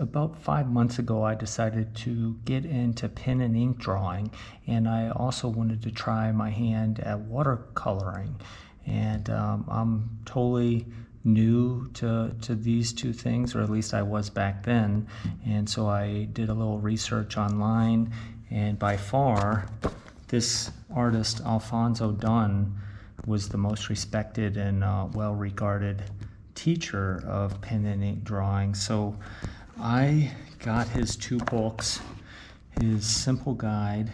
About 5 months ago, I decided to get into pen and ink drawing, and I also wanted to try my hand at watercoloring. And I'm totally new to these two things, or at least I was back then. And so I did a little research online, and by far, this artist, Alphonso Dunn, was the most respected and well-regarded teacher of pen and ink drawing. So I got his two books, his simple guide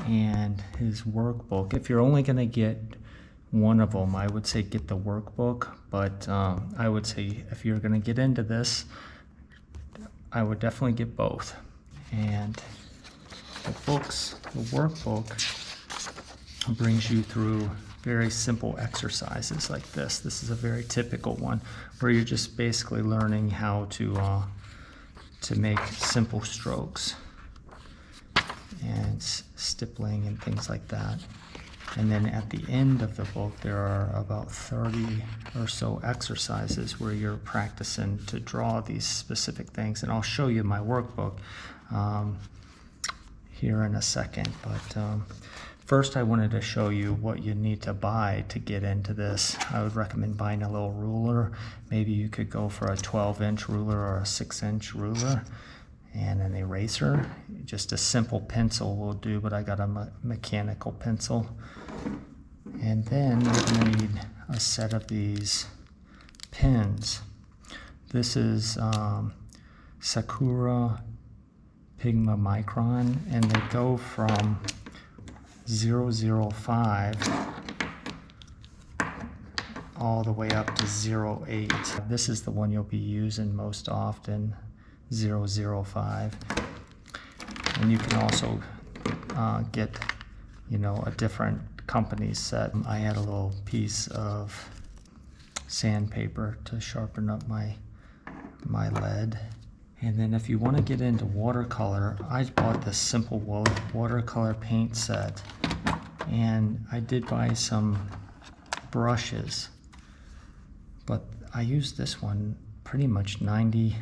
and his workbook. If you're only going to get one of them, I would say get the workbook, but I would say if you're going to get into this, I would definitely get both. And the workbook brings you through very simple exercises like this. This is a very typical one where you're just basically learning how to make simple strokes and stippling and things like that. And then at the end of the book, there are about 30 or so exercises where you're practicing to draw these specific things. And I'll show you my workbook here in a second. But first, I wanted to show you what you need to buy to get into this. I would recommend buying a little ruler. Maybe you could go for a 12-inch ruler or a 6-inch ruler, and an eraser. Just a simple pencil will do, but I got a mechanical pencil. And then you're going to need a set of these pens. This is Sakura Pigma Micron, and they go from 005 all the way up to 08. This is the one you'll be using most often, 005. And you can also get, a different company set. I had a little piece of sandpaper to sharpen up my lead. And then if you want to get into watercolor, I bought this simple watercolor paint set, and I did buy some brushes, but I use this one pretty much 99%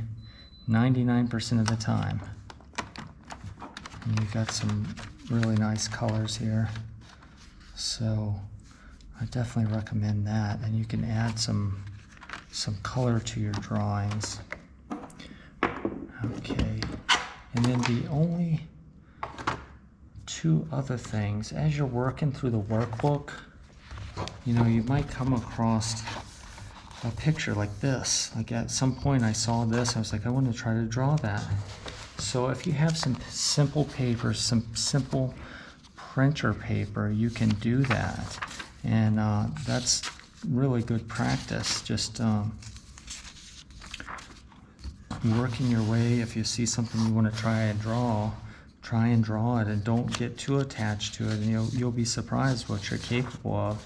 of the time. And you've got some really nice colors here, so I definitely recommend that. And you can add some color to your drawings. Okay, and then the only two other things, as you're working through the workbook, you might come across a picture like this. Like at some point I saw this, I was like, I want to try to draw that. So if you have some simple paper, some simple printer paper, you can do that. And that's really good practice. Just working your way. If you see something you want to try and draw it, and don't get too attached to it, and you'll be surprised what you're capable of.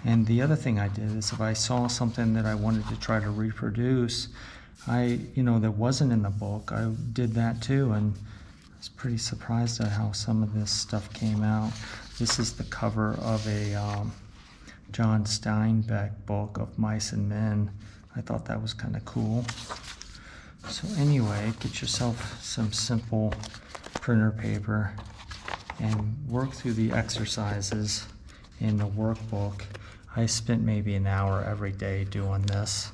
And the other thing I did is if I saw something that I wanted to try to reproduce, that wasn't in the book, I did that too, and I was pretty surprised at how some of this stuff came out. This is the cover of a John Steinbeck book of Mice and Men. I thought that was kind of cool. So anyway, get yourself some simple printer paper and work through the exercises in the workbook. I spent maybe an hour every day doing this.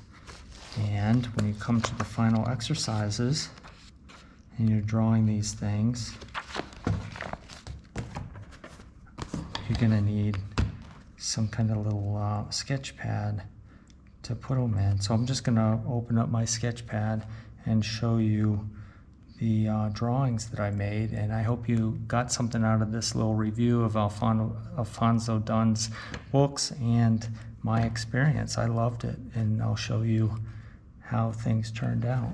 And when you come to the final exercises and you're drawing these things, you're going to need some kind of little sketch pad to put them in. So I'm just going to open up my sketch pad and show you the drawings that I made, and I hope you got something out of this little review of Alphonso Dunn's books and my experience. I loved it, and I'll show you how things turned out.